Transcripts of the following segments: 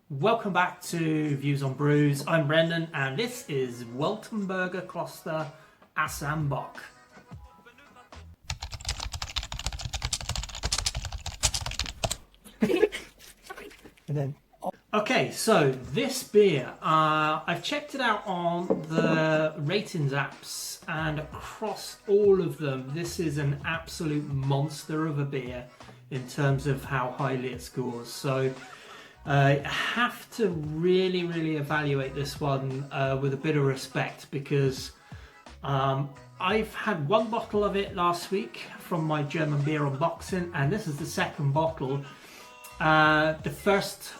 Welcome back to Views on Brews. I'm Brendan and this is Weltenburger Kloster Bock. Okay, so this beer, I've checked it out on the ratings apps and across all of them, this is an absolute monster of a beer in terms of how highly it scores. So I have to really evaluate this one with a bit of respect because I've had one bottle of it last week from my German beer unboxing, and this is the second bottle. The first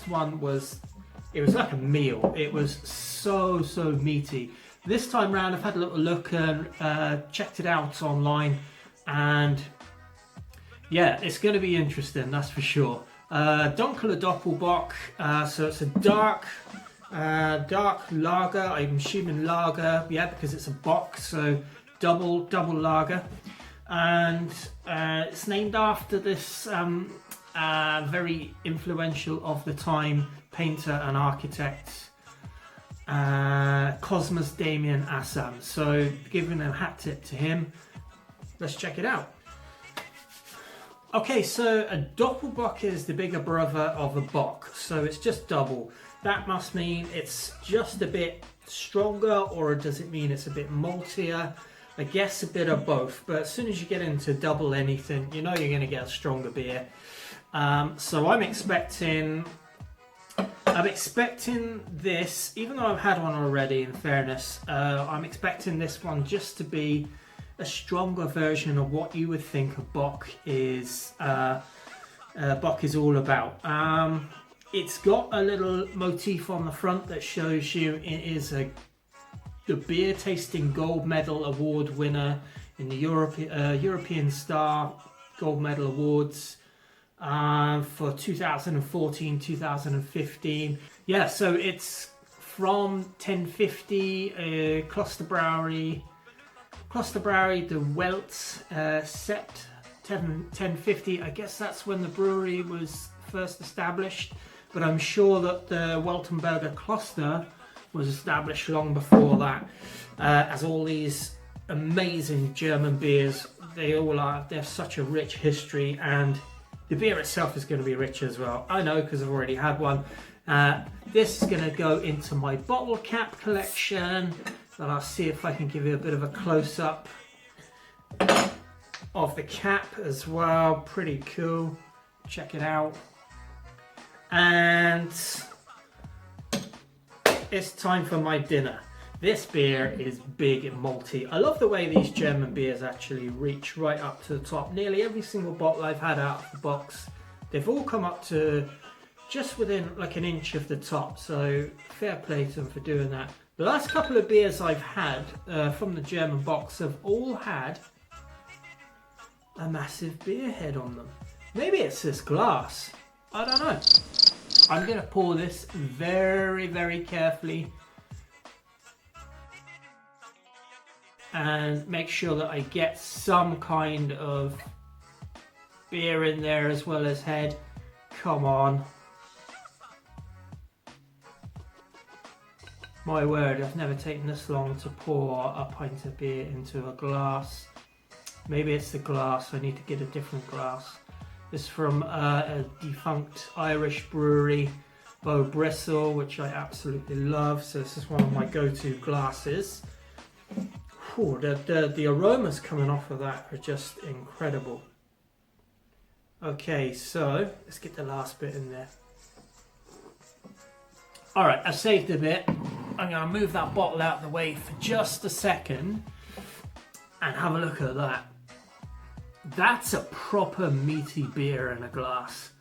one was like a meal. It was so meaty. This time round I've had a little look and checked it out online, and yeah, it's going to be interesting, that's for sure. Dunkler Dopplebock, so it's a dark lager. I'm assuming lager, yeah, because it's a bock, so double lager, and it's named after this very influential of the time painter and architect, Cosmas Damian Assam. So giving a hat tip to him. Let's check it out. Okay, so a Doppelbock is the bigger brother of a bock, so it's just double. That must mean it's just a bit stronger, or does it mean it's a bit maltier? I guess a bit of both, but as soon as you get into double anything, you know you're going to get a stronger beer. So I'm expecting this, even though I've had one already, in fairness, I'm expecting this one just to be a stronger version of what you would think a bock is all about. It's got a little motif on the front that shows you it is the beer tasting gold medal award winner in the European Star Gold Medal Awards for 2014-2015. Yeah, so it's from 1050 Kloster Brewery, the Welt Sept 1050. I guess that's when the brewery was first established, but I'm sure that the Weltenburger Kloster was established long before that. As all these amazing German beers, they have such a rich history, and the beer itself is going to be rich as well. I know, because I've already had one. This is going to go into my bottle cap collection, and I'll see if I can give you a bit of a close-up of the cap as well. Pretty cool. Check it out. And it's time for my dinner. This beer is big and malty. I love the way these German beers actually reach right up to the top. Nearly every single bottle I've had out of the box, they've all come up to just within like an inch of the top. So fair play to them for doing that. The last couple of beers I've had from the German box have all had a massive beer head on them. Maybe it's this glass. I don't know. I'm going to pour this very carefully and make sure that I get some kind of beer in there as well as head. Come on. My word, I've never taken this long to pour a pint of beer into a glass. Maybe it's the glass, I need to get a different glass. This is from a defunct Irish brewery, Bow Bristle, which I absolutely love. So this is one of my go-to glasses. Whew, the aromas coming off of that are just incredible. Okay, so let's get the last bit in there. Alright, I've saved a bit. I'm going to move that bottle out of the way for just a second and have a look at that. That's a proper meaty beer in a glass.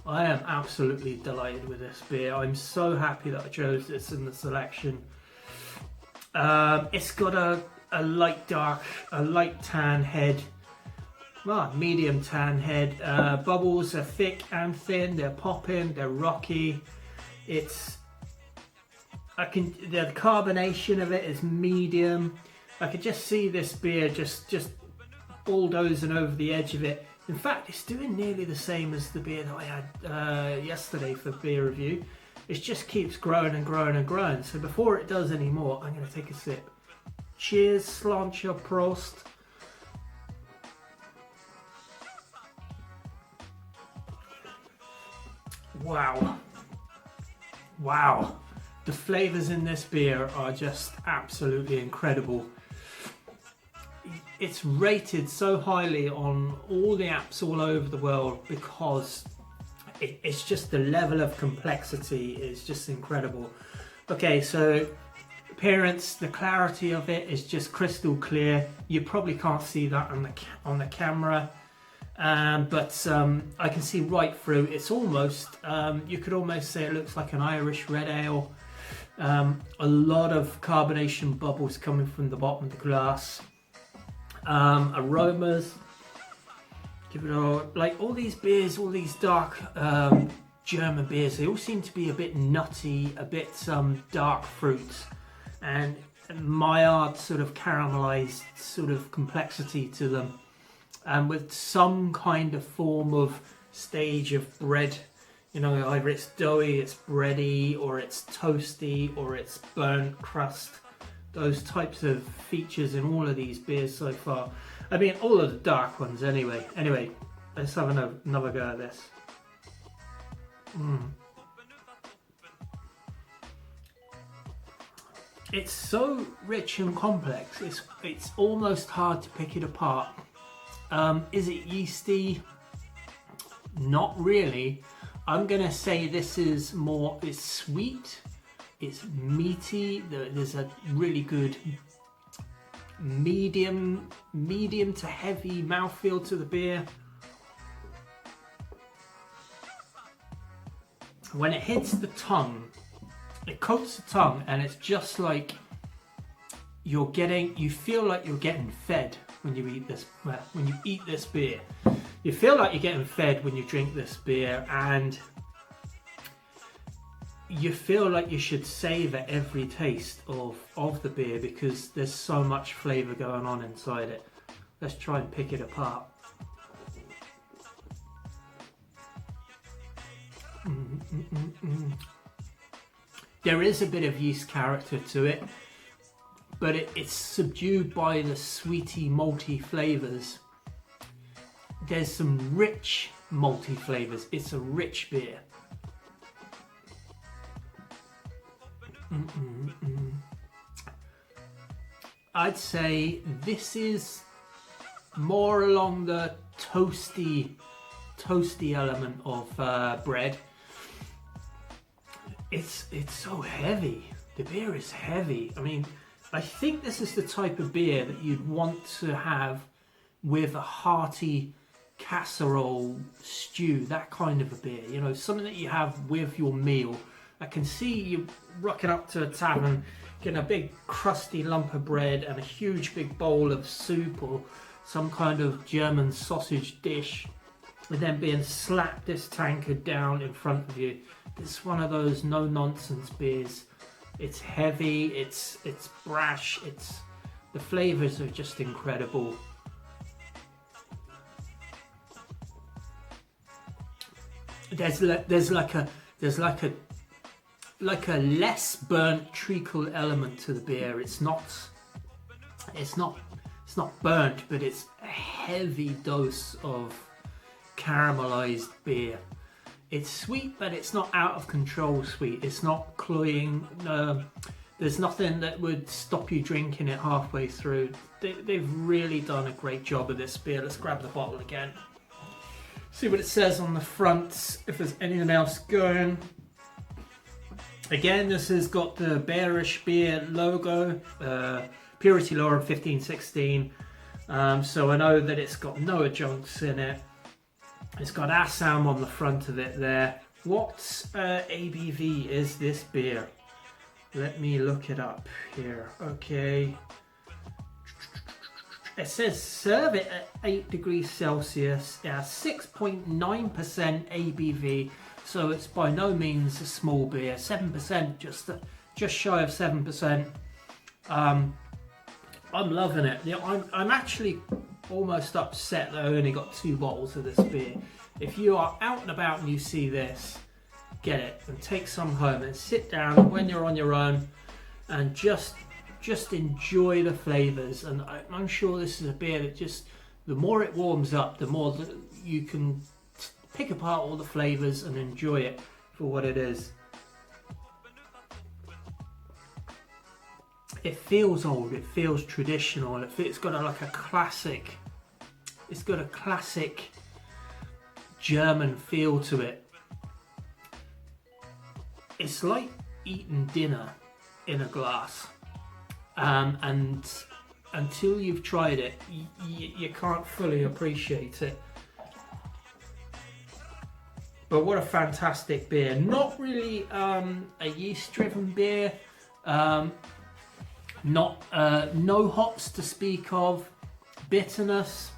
I am absolutely delighted with this beer. I'm so happy that I chose this in the selection. It's got a light tan head, medium tan head. Bubbles are thick and thin. They're popping. They're rocky. The carbonation of it is medium. I could just see this beer just bulldozing over the edge of it. In fact, it's doing nearly the same as the beer that I had yesterday for beer review. It just keeps growing and growing and growing. So before it does any more, I'm going to take a sip. Cheers, Sláinte, Prost. Wow. Wow. The flavours in this beer are just absolutely incredible. It's rated so highly on all the apps all over the world because it's just the level of complexity is just incredible. Okay, so appearance, the clarity of it is just crystal clear. You probably can't see that on the camera, but I can see right through. It's almost, you could almost say it looks like an Irish red ale. A lot of carbonation bubbles coming from the bottom of the glass. Aromas, give it all, like all these beers, all these dark German beers, they all seem to be a bit nutty, a bit dark fruits, and mild sort of caramelized sort of complexity to them, and with some kind of form of stage of bread. You know, either it's doughy, it's bready, or it's toasty, or it's burnt crust. Those types of features in all of these beers so far. I mean, all of the dark ones anyway. Anyway, let's have another go at this. It's so rich and complex. It's almost hard to pick it apart. Is it yeasty? Not really. I'm gonna say this is more, it's sweet, it's meaty, there's a really good medium to heavy mouthfeel to the beer. When it hits the tongue, it coats the tongue, and it's just like you feel like you're getting fed when you eat this beer. You feel like you're getting fed when you drink this beer, and you feel like you should savour every taste of the beer because there's so much flavour going on inside it. Let's try and pick it apart. There is a bit of yeast character to it, but it's subdued by the sweety, malty flavours. There's some rich malty flavours. It's a rich beer. I'd say this is more along the toasty element of bread. It's so heavy. The beer is heavy. I mean, I think this is the type of beer that you'd want to have with a hearty casserole stew, that kind of a beer, you know, something that you have with your meal. I can see you rocking up to a tavern, getting a big crusty lump of bread and a huge big bowl of soup or some kind of German sausage dish, and then being slapped this tankard down in front of you. It's one of those no-nonsense beers. It's heavy, it's brash, the flavours are just incredible. There's like a less burnt treacle element to the beer. It's not burnt, but it's a heavy dose of caramelized beer. It's sweet, but it's not out of control sweet. It's not cloying. There's nothing that would stop you drinking it halfway through. They've really done a great job of this beer. Let's grab the bottle again. See what it says on the front, if there's anything else going. Again, this has got the bearish beer logo, Purity Law 1516. So I know that it's got no adjuncts in it. It's got Assam on the front of it there. What ABV is this beer? Let me look it up here. Okay. It says serve it at 8 degrees Celsius. It has 6.9% ABV. So it's by no means a small beer. 7%, just shy of 7%. I'm loving it. I'm actually almost upset that I only got 2 bottles of this beer. If you are out and about and you see this, get it and take some home and sit down when you're on your own and just enjoy the flavours. And I'm sure this is a beer that just, the more it warms up, the more that you can pick apart all the flavours and enjoy it for what it is. It feels old, it feels traditional, it's got like a classic, it's got a classic German feel to it. It's like eating dinner in a glass, and until you've tried it, you can't fully appreciate it. But what a fantastic beer. Not really a yeast driven beer, no hops to speak of, bitterness.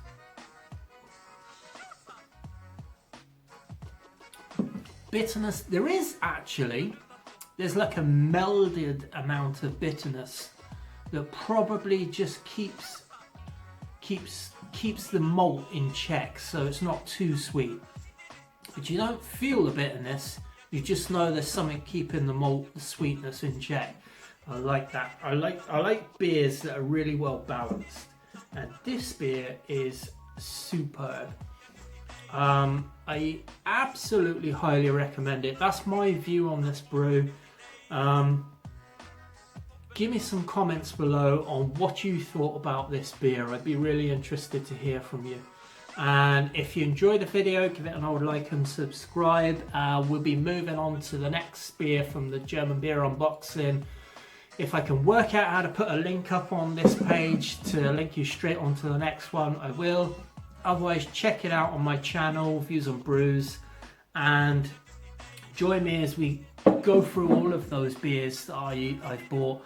There is actually, there's like a melded amount of bitterness that probably just keeps the malt in check, so it's not too sweet. But you don't feel the bitterness, you just know there's something keeping the malt, the sweetness in check. I like that. I like beers that are really well balanced, and this beer is superb. I absolutely highly recommend it. That's my view on this brew. Give me some comments below on what you thought about this beer. I'd be really interested to hear from you. And if you enjoyed the video, give it an old like and subscribe. We'll be moving on to the next beer from the German beer unboxing. If I can work out how to put a link up on this page to link you straight onto the next one, I will. Otherwise, check it out on my channel, Views on Brews, and join me as we go through all of those beers that I've bought.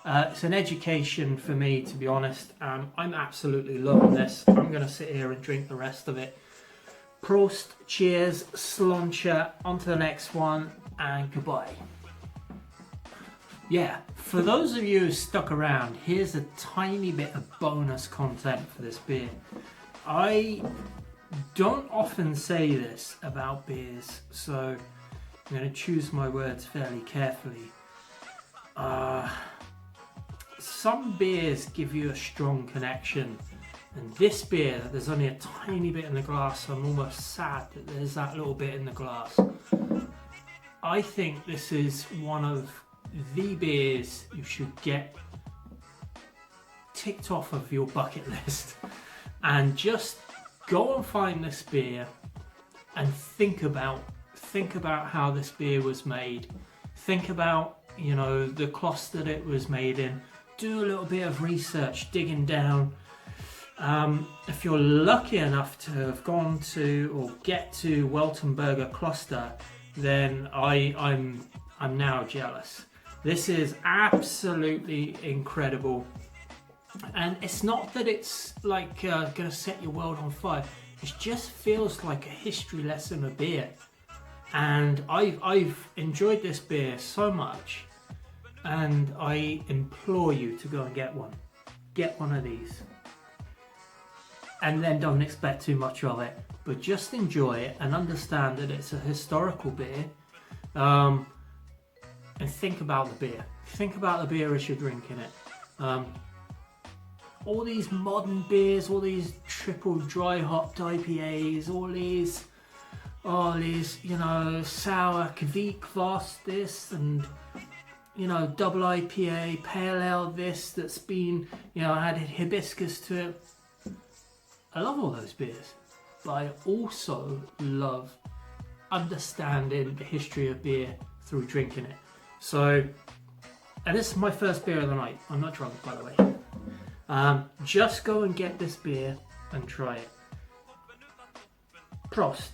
It's an education for me, to be honest. I'm absolutely loving this. I'm going to sit here and drink the rest of it. Prost, cheers, sloncha, on to the next one, and goodbye. Yeah, for those of you who stuck around, here's a tiny bit of bonus content for this beer. I don't often say this about beers, so I'm going to choose my words fairly carefully. Some beers give you a strong connection, and this beer, there's only a tiny bit in the glass, so I'm almost sad that there's that little bit in the glass. I think this is one of the beers you should get ticked off of your bucket list, and just go and find this beer and think about how this beer was made. Think about, you know, the kloster that it was made in. Do a little bit of research, digging down. If you're lucky enough to have gone to or get to Weltenburger Kloster, then I'm now jealous. This is absolutely incredible, and it's not that it's like gonna set your world on fire. It just feels like a history lesson of beer, and I've enjoyed this beer so much, and I implore you to go and get one. Get one of these, and then don't expect too much of it, but just enjoy it and understand that it's a historical beer. And think about the beer. Think about the beer as you're drinking it. All these modern beers, all these triple dry hopped IPAs, all these, you know, sour Kveik this, and, you know, double IPA, pale ale this, that's been, you know, added hibiscus to it. I love all those beers, but I also love understanding the history of beer through drinking it. So, and this is my first beer of the night. I'm not drunk, by the way. Just go and get this beer and try it. Prost.